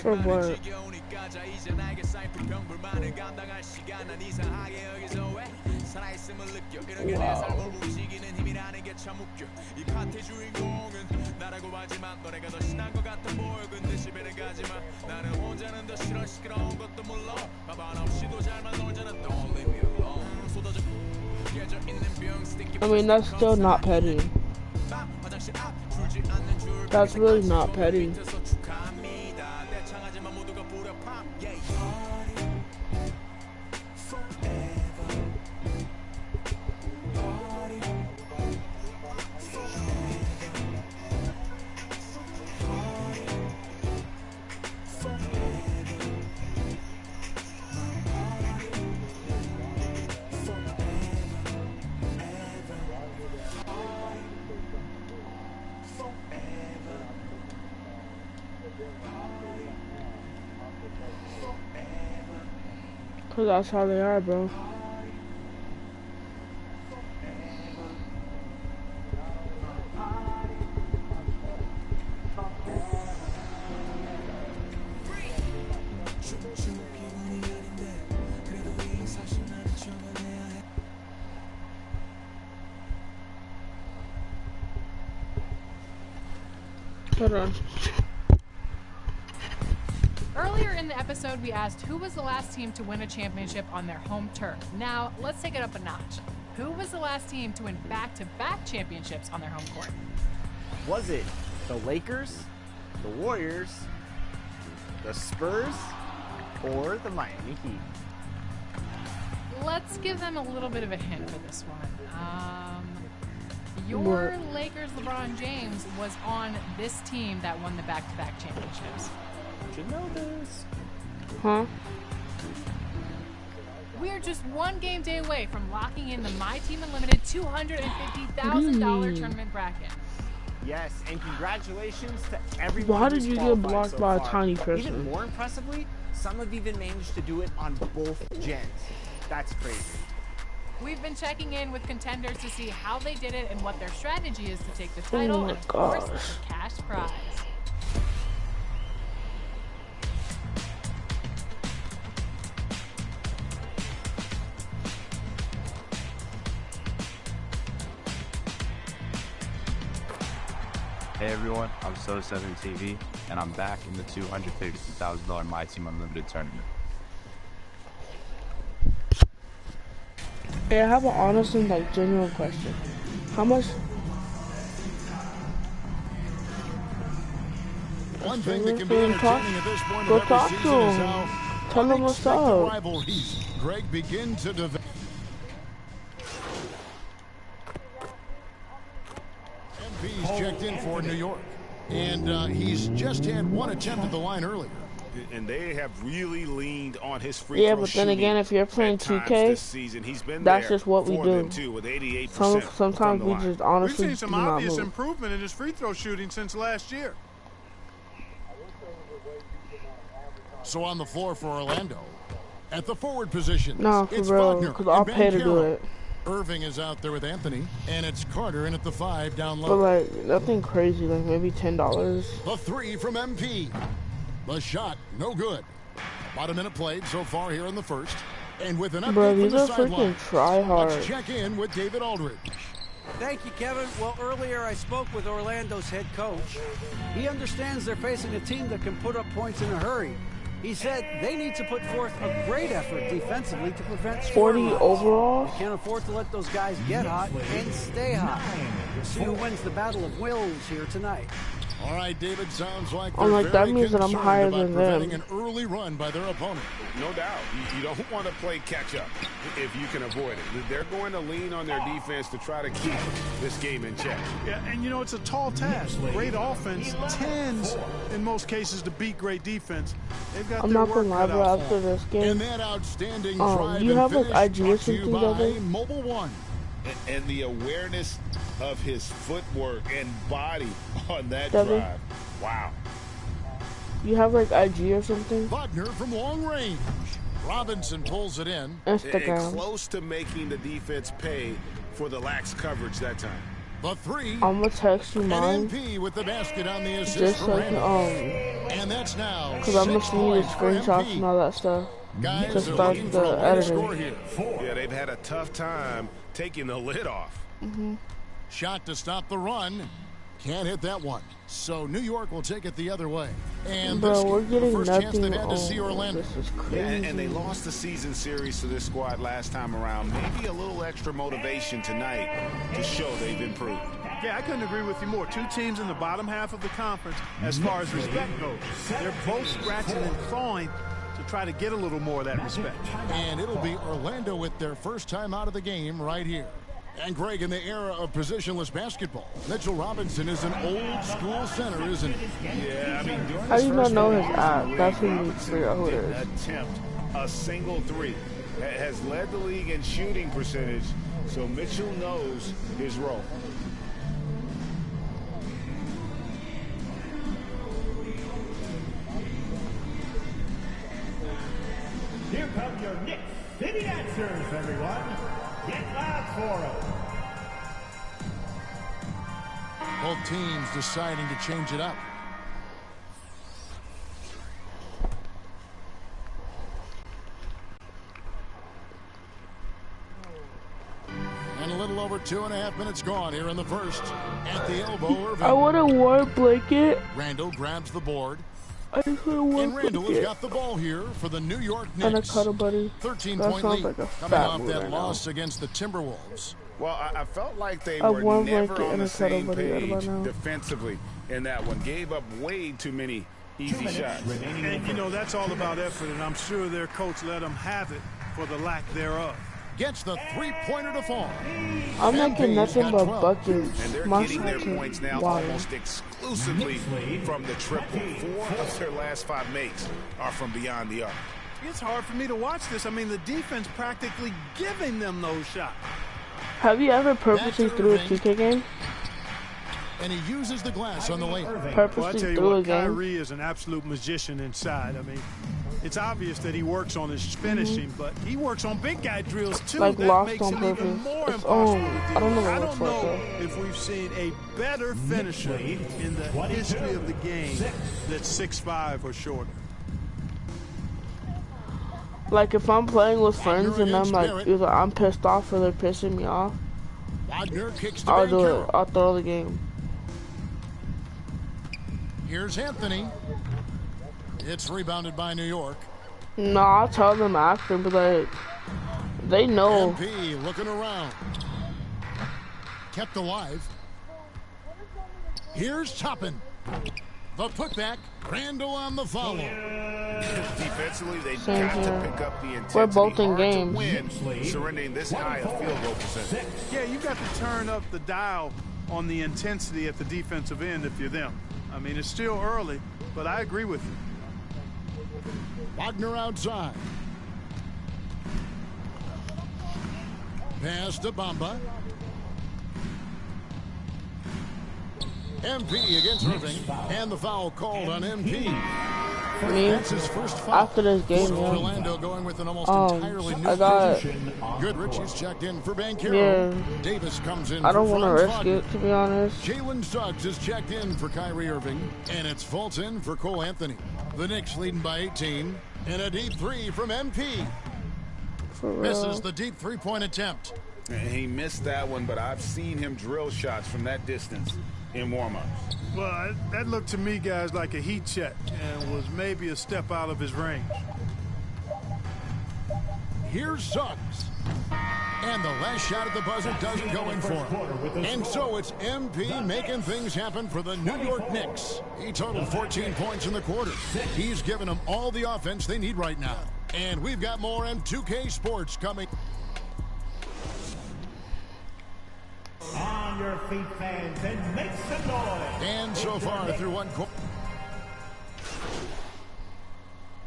For what? I mean, that's still not petty. That's really not petty. Cause that's how they are, bro. Hold on. Earlier in the episode, we asked who was the last team to win a championship on their home turf. Now, let's take it up a notch. Who was the last team to win back-to-back championships on their home court? Was it the Lakers, the Warriors, the Spurs, or the Miami Heat? Let's give them a little bit of a hint for this one. Your Lakers LeBron James was on this team that won the back-to-back championships. Did you know this? Huh? We're just one game day away from locking in the My Team Unlimited $250,000 tournament bracket. Yes, and congratulations to everyone. Why did you get blocked so by a far. tiny person? Even more impressively, some have even managed to do it on both gens. That's crazy. We've been checking in with contenders to see how they did it and what their strategy is to take the title, and of course, the cash prize. Hey everyone, I'm Soda7TV, and I'm back in the $250,000 My Team Unlimited tournament. Hey, I have an honest and genuine question. How much? One thing that can be entertaining at this point Go of every talk season to is him. how Tell him what's unexpected up. rivalries Greg begin to develop. MP's checked in for New York, and he's just had one attempt at the line earlier. And they have really leaned on his free Yeah, throw but then again, if you're playing 2K, this season. He's been that's there just what we for do. them too, with 88% Sometimes we line. just honestly We've seen some do not obvious move. improvement in his free throw shooting since last year. So on the floor for Orlando, at the forward position, No, for it's real, Wagner because I'll and pay to do Banchero. it. Irving is out there with Anthony, and it's Carter in at the 5 down But low. like nothing crazy, like maybe $10. The 3 from MP. The shot, no good. About a minute played so far here in the first. And with an update Bro, from these the are sideline, freaking try hard. let's check in with David Aldridge. Thank you, Kevin. Well, earlier I spoke with Orlando's head coach. He understands they're facing a team that can put up points in a hurry. He said they need to put forth a great effort defensively to prevent 40 scoreline. overall? They can't afford to let those guys get hot and stay hot. We'll see who wins the battle of wills here tonight. All right, David, sounds like I'm they're like, that very means that I'm concerned higher about than preventing them. an early run by their opponent. No doubt. You don't want to play catch-up if you can avoid it. They're going to lean on their defense to try to keep this game in check. Yeah, and you know, it's a tall task. Great offense tends, in most cases, to beat great defense. They've got I'm their not work gonna lie, cut bro, out for after them. this game. And that outstanding drive you and have, like, finish IG or brought to you something by together? Mobile One. And the awareness of his footwork and body on that Devin? drive. Wow. You have like IG or something? Wagner from long range. Robinson pulls it in. And Instagram. close to making the defense pay for the lax coverage that time. The three. I'm gonna text you And mine MP with the basket on the assist just for so I Randall. can, And that's now cause I'm gonna 6 send you the points for screenshots MP. and all that stuff. Guys to are start looking for the a way to score editing. here. Yeah, they've had a tough time taking the lid off. Shot to stop the run. Can't hit that one. So New York will take it the other way. And Bro, this we're the getting first chance nothing. they've had to see Orlando. This is Yeah, crazy. and they lost the season series to this squad last time around. Maybe a little extra motivation tonight to show they've improved. Yeah, I couldn't agree with you more. Two teams in the bottom half of the conference as far as respect goes. They're both scratching and clawing to try to get a little more of that respect. And it'll be Orlando with their first time out of the game right here. And Greg, in the era of positionless basketball, Mitchell Robinson is an old school center, isn't he? Yeah, I mean, during How do you not know his years app? in the That's league, who you need to figure out who it Robinson is. didn't attempt a single three. Has led the league in shooting percentage, so Mitchell knows his role. Here come your Knicks City Dancers, everyone. Get loud for them. Both teams deciding to change it up. And a little over 2.5 minutes gone here in the first. At the elbow, Irving. I want a warm blanket. Randall grabs the board. I just want a warm And Randall has blanket. got the ball here for the New York And a Knicks. cuddle buddy. 13-point sounds lead like a coming fat off mood that right loss against the Timberwolves. Well, I felt like they A were warm never blanket on and the a cuddle same buddy right about page now. defensively in that one. Gave up way too many easy shots. And, you know, that's all about effort, and I'm sure their coach let them have it for the lack thereof. Gets the three-pointer to fall. I'm MP's making nothing got but 12. buckets. And they're My getting their fucking points now water. almost exclusively from the triple. 4 of their last 5 makes are from beyond the arc. It's hard for me to watch this. I mean, the defense practically giving them those shots. Have you ever purposely Back to threw a Irving. 2K game? And he uses the glass on the way. Well, I Purposely tell you threw a what, game? Kyrie is an absolute magician inside. I mean, it's obvious that he works on his finishing, but he works on big guy drills too. Like that lost makes on him even purpose. more It's impossible on. to deal I don't know with. what I it's don't for, know though. if we've seen a better finisher in the history of the game that's 6'5" or shorter. Like if I'm playing with friends Wagner and I'm against like, Barrett. either I'm pissed off or they're pissing me off, Wagner kicks to I'll do it. Banchero. I'll throw the game. Here's Anthony. It's rebounded by New York. No, I'll tell them after, but like, they know. MP looking around. Kept alive. Here's Toppin. The putback. Randall on the follow. Defensively, they've Same got here. to pick up the intensity. We're both in Hard to games. win, surrendering this high a field goal percentage. Yeah, you've got to turn up the dial on the intensity at the defensive end if you're them. I mean, it's still early, but I agree with you. Wagner outside. Pass to Bamba. MP against Irving. And the foul called on MP. Me, That's his first foul. after this game, So yeah. Orlando going with an almost Um, entirely new I got- position. Goodrich is checked in for Banchero. Yeah. Davis comes in I don't for want to Franz risk Wagner. it, to be honest. Jalen Suggs is checked in for Kyrie Irving. And it's Fulton for Cole Anthony. The Knicks leading by 18. And a deep three from MP. For real. Misses the deep three-point attempt. And he missed that one, but I've seen him drill shots from that distance in warm-ups. Well, that looked to me, guys, like a heat check and was maybe a step out of his range. Here's Suggs. And the last shot at the buzzer doesn't go in for him. And so it's MP making things happen for the New York Knicks. He totaled 14 points in the quarter. He's given them all the offense they need right now. And we've got more M2K Sports coming. On your feet, fans, and make some noise. And so far through one quarter.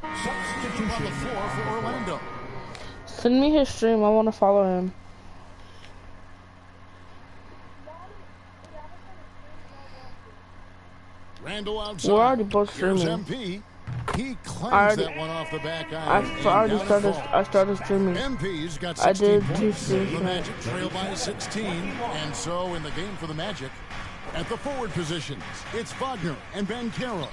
Substitution on the floor for Orlando. Send me his stream. I want to follow him. Randall outside. We're already both Here's streaming. MP. He claims that one off the back eye. I started streaming. MP's got I 16 did points. 2 streams. The Magic trail by 16. And so in the game for the Magic, at the forward positions, it's Wagner and Banchero.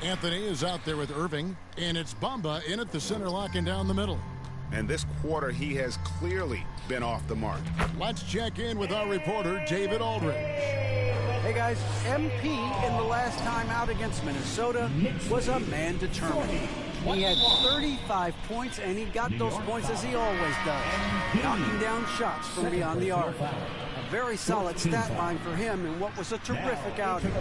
Anthony is out there with Irving, and it's Bamba in at the center, locking down the middle. And this quarter, he has clearly been off the mark. Let's check in with our reporter, David Aldridge. Hey guys, MP in the last time out against Minnesota was a man determined. He had 35 points, and he got those points as he always does, knocking down shots from beyond the arc. A very solid stat line for him in what was a terrific outing.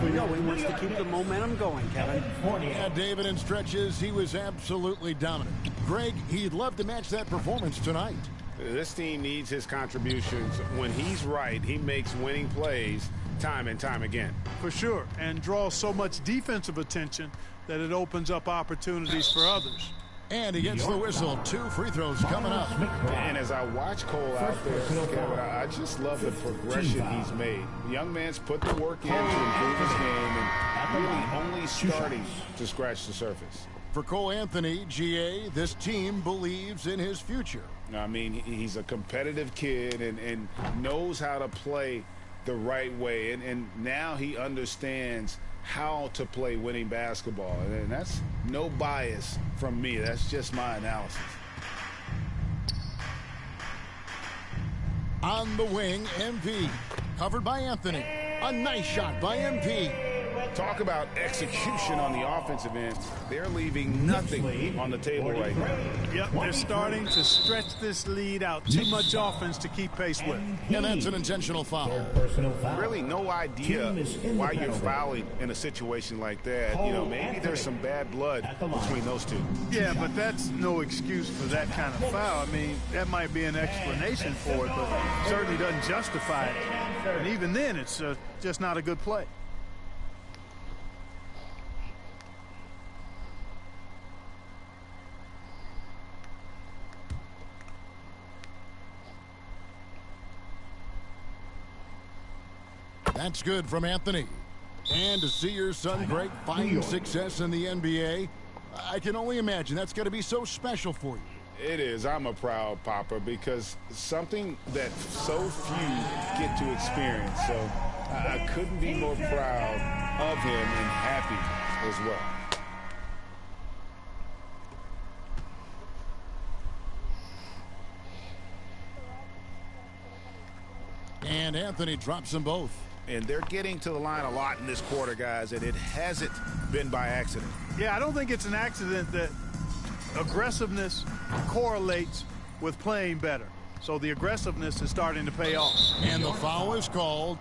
We know he wants to keep the momentum going, Kevin. Yeah, David, in stretches, he was absolutely dominant. Greg, he'd love to match that performance tonight. This team needs his contributions. When he's right, he makes winning plays time and time again. For sure, and draws so much defensive attention that it opens up opportunities for others. And he gets the whistle. 2 free throws coming up. And as I watch Cole out there, Kevin, I just love the progression he's made. The young man's put the work in to improve his game and really only starting to scratch the surface. For Cole Anthony, GA, this team believes in his future. I mean, he's a competitive kid and knows how to play the right way. And now he understands how to play winning basketball. And that's no bias from me. That's just my analysis. On the wing, MP. Covered by Anthony. A nice shot by MP. Talk about execution on the offensive end. They're leaving nothing on the table right now. Yep, they're starting to stretch this lead out. Too much offense to keep pace with. And that's an intentional foul. Really no idea why you're fouling in a situation like that. You know, maybe there's some bad blood between those two. Yeah, but that's no excuse for that kind of foul. I mean, that might be an explanation for it, but certainly doesn't justify it. And even then, it's just not a good play. That's good from Anthony. And to see your son Greg find success in the NBA, I can only imagine that's going to be so special for you. It is. I'm a proud papa because something that so few get to experience. So I couldn't be more proud of him and happy as well. And Anthony drops them both. And they're getting to the line a lot in this quarter, guys, and it hasn't been by accident. Yeah, I don't think it's an accident that aggressiveness correlates with playing better. So the aggressiveness is starting to pay off. And the foul is called.